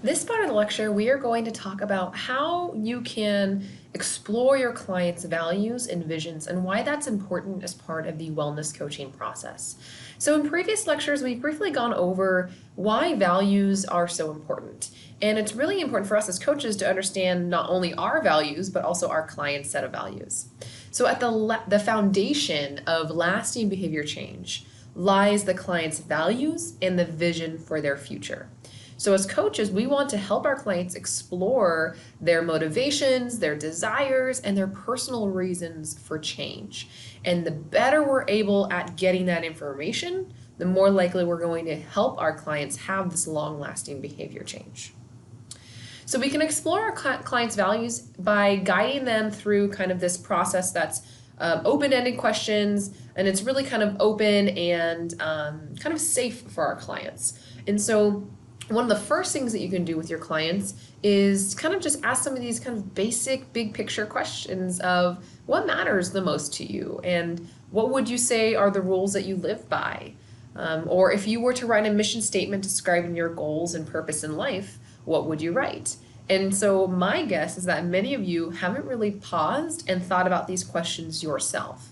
This part of the lecture, we are going to talk about how you can explore your client's values and visions and why that's important as part of the wellness coaching process. So, in previous lectures, we've briefly gone over why values are so important. And it's really important for us as coaches to understand not only our values, but also our client's set of values. So, at the foundation of lasting behavior change lies the client's values and the vision for their future. So, as coaches, we want to help our clients explore their motivations, their desires, and their personal reasons for change. And the better we're able at getting that information, the more likely we're going to help our clients have this long lasting behavior change. So, we can explore our clients' values by guiding them through kind of this process that's open-ended questions, and it's really kind of open and kind of safe for our clients. And so one of the first things that you can do with your clients is kind of just ask some of these kind of basic big picture questions of what matters the most to you and what would you say are the rules that you live by? Or if you were to write a mission statement describing your goals and purpose in life, what would you write? And so my guess is that many of you haven't really paused and thought about these questions yourself.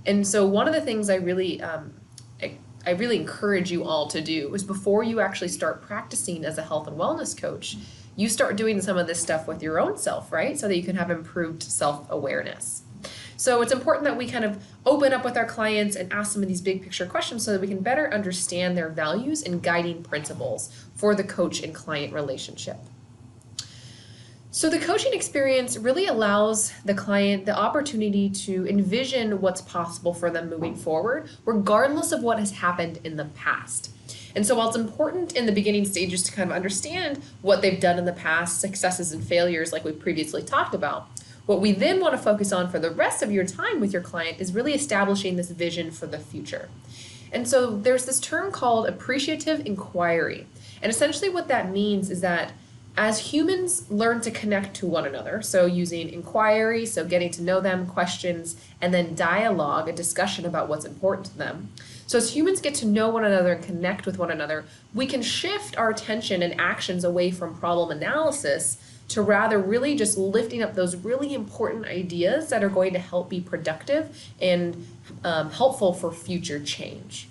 And so one of the things I really encourage you all to do is before you actually start practicing as a health and wellness coach, you start doing some of this stuff with your own self, right? So that you can have improved self-awareness. So it's important that we kind of open up with our clients and ask some of these big picture questions so that we can better understand their values and guiding principles for the coach and client relationship. So the coaching experience really allows the client the opportunity to envision what's possible for them moving forward, regardless of what has happened in the past. And so while it's important in the beginning stages to kind of understand what they've done in the past, successes and failures like we previously talked about, what we then want to focus on for the rest of your time with your client is really establishing this vision for the future. And so there's this term called appreciative inquiry. And essentially what that means is that as humans learn to connect to one another, so using inquiry, so getting to know them, questions, and then dialogue, a discussion about what's important to them. So as humans get to know one another and connect with one another, we can shift our attention and actions away from problem analysis to rather really just lifting up those really important ideas that are going to help be productive and helpful for future change.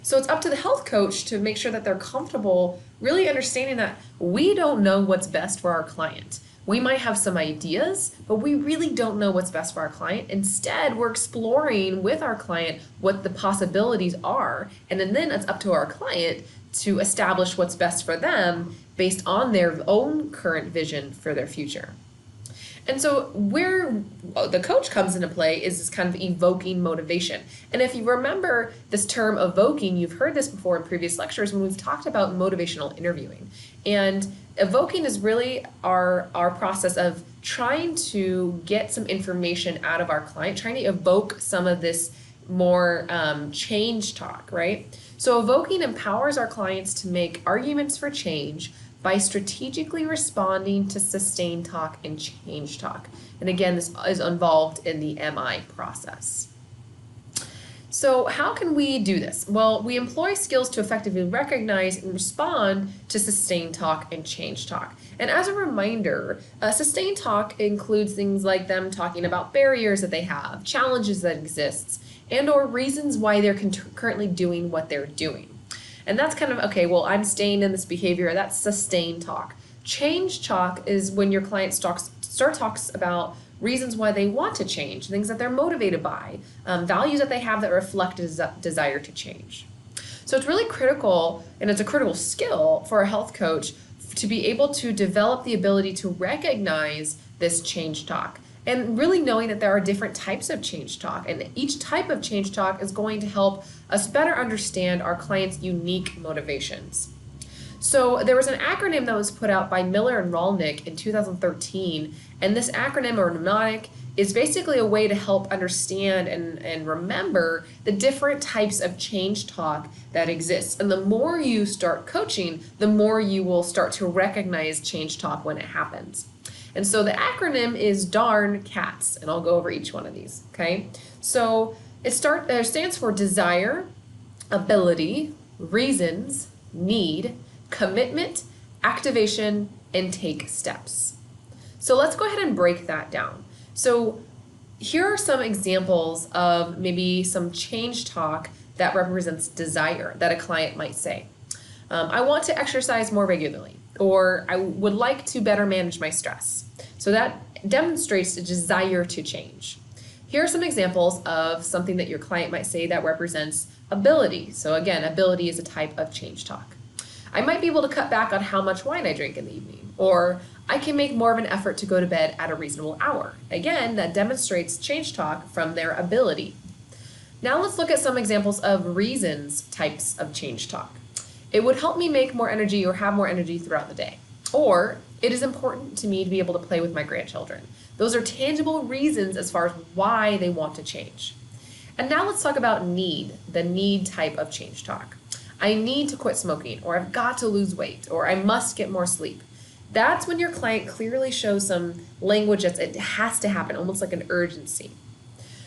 So it's up to the health coach to make sure that they're comfortable really understanding that we don't know what's best for our client. We might have some ideas, but we really don't know what's best for our client. Instead, we're exploring with our client what the possibilities are, and then it's up to our client to establish what's best for them based on their own current vision for their future. And so where the coach comes into play is this kind of evoking motivation. And if you remember this term evoking, you've heard this before in previous lectures when we've talked about motivational interviewing. And evoking is really our process of trying to get some information out of our client, trying to evoke some of this more change talk, right? So evoking empowers our clients to make arguments for change by strategically responding to sustained talk and change talk. And again, this is involved in the MI process. So how can we do this? Well, we employ skills to effectively recognize and respond to sustained talk and change talk. And as a reminder, sustained talk includes things like them talking about barriers that they have, challenges that exist, and or reasons why they're currently doing what they're doing. And that's kind of, okay, well, I'm staying in this behavior. That's sustained talk. Change talk is when your client talks about reasons why they want to change, things that they're motivated by, values that they have that reflect a desire to change. So it's really critical, and it's a critical skill for a health coach to be able to develop the ability to recognize this change talk. And really knowing that there are different types of change talk, and each type of change talk is going to help us better understand our clients' unique motivations. So there was an acronym that was put out by Miller and Rolnick in 2013, and this acronym, or mnemonic, is basically a way to help understand and remember the different types of change talk that exists. And the more you start coaching, the more you will start to recognize change talk when it happens. And so the acronym is DARN CATS, and I'll go over each one of these, okay? So it stands for desire, ability, reasons, need, commitment, activation, and take steps. So let's go ahead and break that down. So here are some examples of maybe some change talk that represents desire that a client might say. I want to exercise more regularly, or I would like to better manage my stress. So that demonstrates a desire to change. Here are some examples of something that your client might say that represents ability. So again, ability is a type of change talk. I might be able to cut back on how much wine I drink in the evening, or I can make more of an effort to go to bed at a reasonable hour. Again, that demonstrates change talk from their ability. Now let's look at some examples of reasons types of change talk. It would help me make more energy or have more energy throughout the day. Or it is important to me to be able to play with my grandchildren. Those are tangible reasons as far as why they want to change. And now let's talk about need, the need type of change talk. I need to quit smoking, or I've got to lose weight, or I must get more sleep. That's when your client clearly shows some language that it has to happen, almost like an urgency.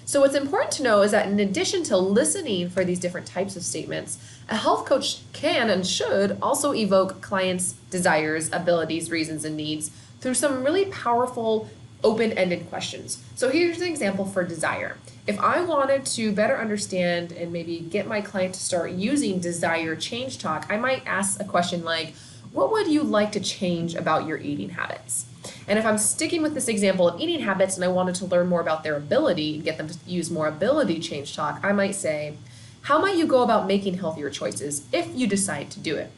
So what's important to know is that in addition to listening for these different types of statements, a health coach can and should also evoke clients' desires, abilities, reasons, and needs through some really powerful open-ended questions. So here's an example for desire. If I wanted to better understand and maybe get my client to start using desire change talk, I might ask a question like, what would you like to change about your eating habits? And if I'm sticking with this example of eating habits and I wanted to learn more about their ability and get them to use more ability change talk, I might say, how might you go about making healthier choices if you decide to do it?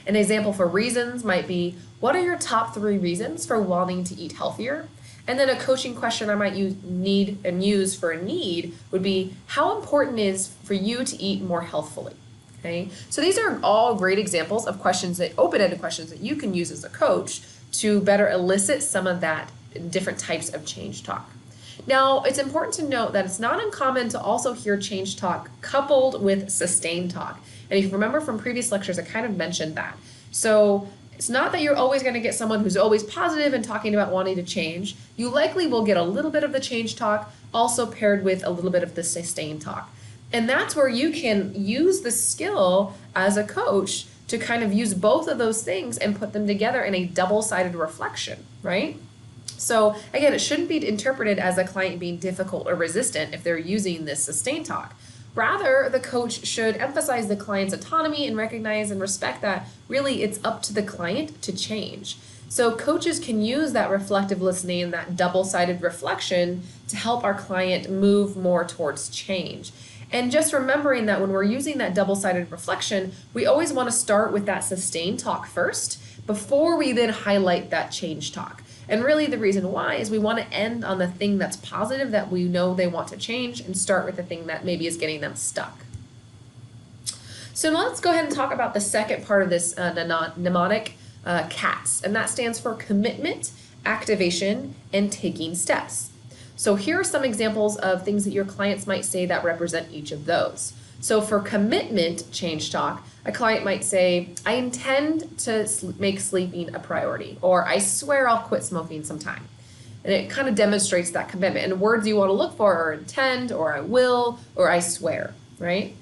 An example for reasons might be, what are your top 3 reasons for wanting to eat healthier? And then a coaching question I might use for a need would be, how important is for you to eat more healthfully? Okay, so these are all great examples of questions, that open-ended questions that you can use as a coach to better elicit some of that different types of change talk. Now, it's important to note that it's not uncommon to also hear change talk coupled with sustained talk. And if you remember from previous lectures, I kind of mentioned that. So it's not that you're always going to get someone who's always positive and talking about wanting to change. You likely will get a little bit of the change talk also paired with a little bit of the sustained talk. And that's where you can use the skill as a coach to kind of use both of those things and put them together in a double-sided reflection, right? So again, it shouldn't be interpreted as a client being difficult or resistant if they're using this sustained talk. Rather, the coach should emphasize the client's autonomy and recognize and respect that really it's up to the client to change. So coaches can use that reflective listening and that double-sided reflection to help our client move more towards change. And just remembering that when we're using that double-sided reflection, we always want to start with that sustained talk first before we then highlight that change talk. And really the reason why is we want to end on the thing that's positive that we know they want to change and start with the thing that maybe is getting them stuck. So now let's go ahead and talk about the second part of this mnemonic, CATS, and that stands for commitment, activation, and taking steps. So here are some examples of things that your clients might say that represent each of those. So for commitment change talk, a client might say, I intend to make sleeping a priority, or I swear I'll quit smoking sometime. And it kind of demonstrates that commitment. And words you want to look for are intend, or I will, or I swear, right?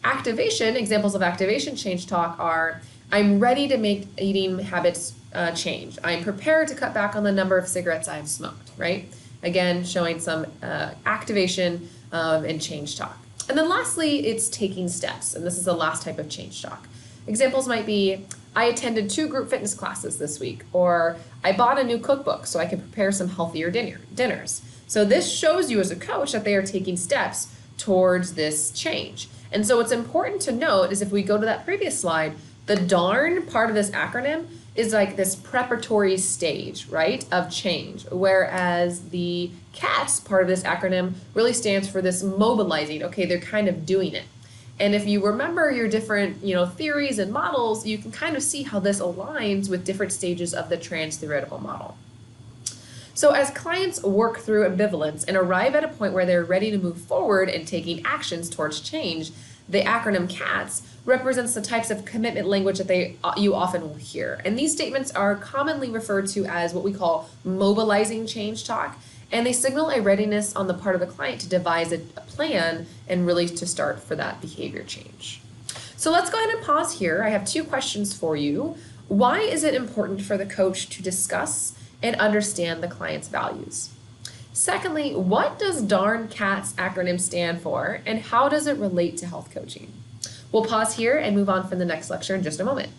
Activation, examples of activation change talk are, I'm ready to make eating habits change. I'm prepared to cut back on the number of cigarettes I've smoked, right? Again, showing some activation and change talk. And then lastly, it's taking steps, and this is the last type of change talk. Examples might be, I attended 2 group fitness classes this week, or I bought a new cookbook so I can prepare some healthier dinners. So this shows you as a coach that they are taking steps towards this change. And so what's important to note is if we go to that previous slide, the DARN part of this acronym is like this preparatory stage, right, of change, whereas the CATS part of this acronym really stands for this mobilizing. Okay, they're kind of doing it. And if you remember your different, theories and models, you can kind of see how this aligns with different stages of the trans-theoretical model. So as clients work through ambivalence and arrive at a point where they're ready to move forward and taking actions towards change, the acronym CATS represents the types of commitment language that you often will hear. And these statements are commonly referred to as what we call mobilizing change talk, and they signal a readiness on the part of the client to devise a plan and really to start for that behavior change. So let's go ahead and pause here. I have two questions for you. Why is it important for the coach to discuss and understand the client's values? Secondly, what does Darn CATS acronym stand for, and how does it relate to health coaching? We'll pause here and move on for the next lecture in just a moment.